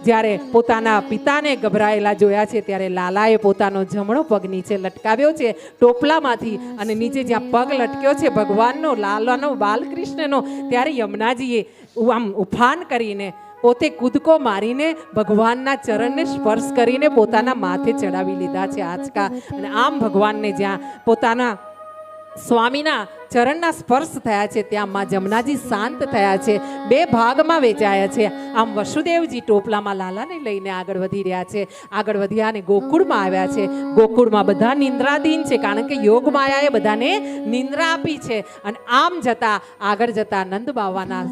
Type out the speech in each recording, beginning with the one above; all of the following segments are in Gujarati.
જ્યારે પોતાના પિતાને ગભરાયેલા જોયા છે ત્યારે લાલાએ પોતાનો જમણો પગ નીચે લટકાવ્યો છે ટોપલામાંથી, અને નીચે જ્યાં પગ લટક્યો છે ભગવાનનો, લાલાનો, બાલકૃષ્ણનો, ત્યારે યમુનાજીએ આમ ઉફાન કરીને પોતે કૂદકો મારીને ભગવાનના ચરણને સ્પર્શ કરીને પોતાના માથે ચડાવી લીધા છે આંચકા. અને આમ ભગવાનને જ્યાં પોતાના સ્વામીના ચરણના સ્પર્શ થયા છે ત્યાં માં જમનાજી શાંત થયા છે, બે ભાગમાં વેચાયા છે. આમ વસુદેવજી ટોપલામાં લાલાને લઈને આગળ વધી રહ્યા છે. આગળ વધ્યા અને ગોકુળમાં આવ્યા છે. ગોકુળમાં બધા નિંદ્રાધીન છે, કારણ કે યોગ માયાએ બધાને નિંદ્રા આપી છે. અને આમ જતા આગળ જતા નંદ બાવાના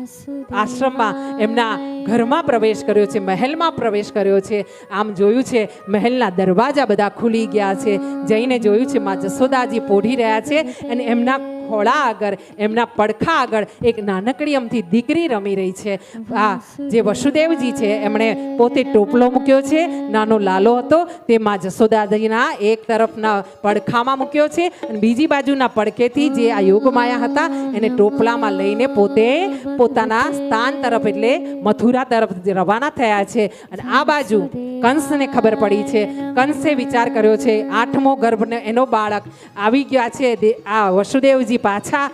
આશ્રમમાં એમના ઘરમાં પ્રવેશ કર્યો છે, મહેલમાં પ્રવેશ કર્યો છે. આમ જોયું છે મહેલના દરવાજા બધા ખુલી ગયા છે. જઈને જોયું છે માં જશોદાજી પોઢી રહ્યા છે અને એમના ખોળા આગળ, એમના પડખા આગળ એક નાનકડી અમથી દીકરી રમી રહી છે. આ જે વસુદેવજી છે એમણે પોતે ટોપલો મૂક્યો છે, નાનો લાલો હતો તે માં જશોદાજીના એક તરફના પડખામાં મૂક્યો છે અને બીજી બાજુના પડખેથી જે આ યોગમાયા હતા એને ટોપલામાં લઈને પોતે પોતાના સ્થાન તરફ એટલે મથુરા તરફ રવાના થયા છે. અને આ બાજુ કંસને ખબર પડી છે. કંસે વિચાર કર્યો છે 8મો ગર્ભને એનો બાળક આવી ગયા છે. આ વસુદેવજી પાછા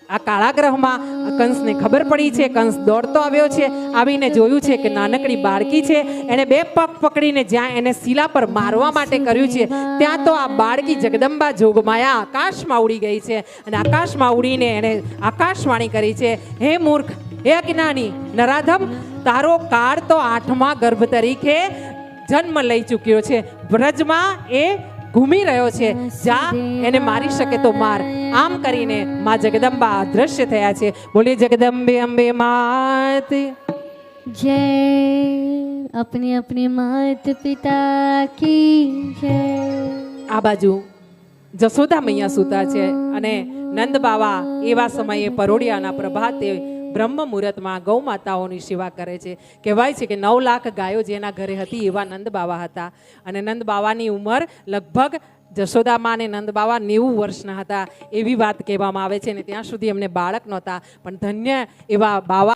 આ કાળાગ્રહમાં કંસને ખબર પડી છે. કંસ દોડતો આવ્યો છે, આવીને જોયું છે કે નાનકડી બાળકી છે. એને બે પગ પકડીને જ્યાં એને શિલા પર મારવા માટે કર્યું છે ત્યાં તો આ બાળકી જગદંબા જોગમાયા આકાશમાં ઉડી ગઈ છે. અને આકાશમાં ઉડીને એને આકાશવાણી કરી છે, હે મૂર્ખ, હે અજ્ઞાની નરાધમ, તારો કાળ તો 8મા ગર્ભ તરીકે જન્મ લઈ ચૂક્યો છે. વ્રજમાં એ ઘૂમી રહ્યો છે, જા એને મારી શકે તો માર. આમ કરીને માં જગદંબા અદ્રશ્ય થયા છે. બોલીએ જગદંબે અંબે માત જય. अपने अपने मात પિતા કી જય. આ બાજુ જશોદા મૈયા સૂતા છે અને નંદ બાવા એવા સમયે પરોડિયાના પ્રભાતે બ્રહ્મ મુહૂર્તમાં ગૌ માતાઓની સેવા કરે છે. કહેવાય છે કે 9 લાખ ગાયો જેના ઘરે હતી એવા નંદ બાવા હતા. અને નંદ બાવાની ઉંમર લગભગ જશોદામાં અને નંદ બાવા 90 વર્ષના હતા એવી વાત કહેવામાં આવે છે. ને ત્યાં સુધી એમને બાળક નહોતા, પણ ધન્ય એવા બાવા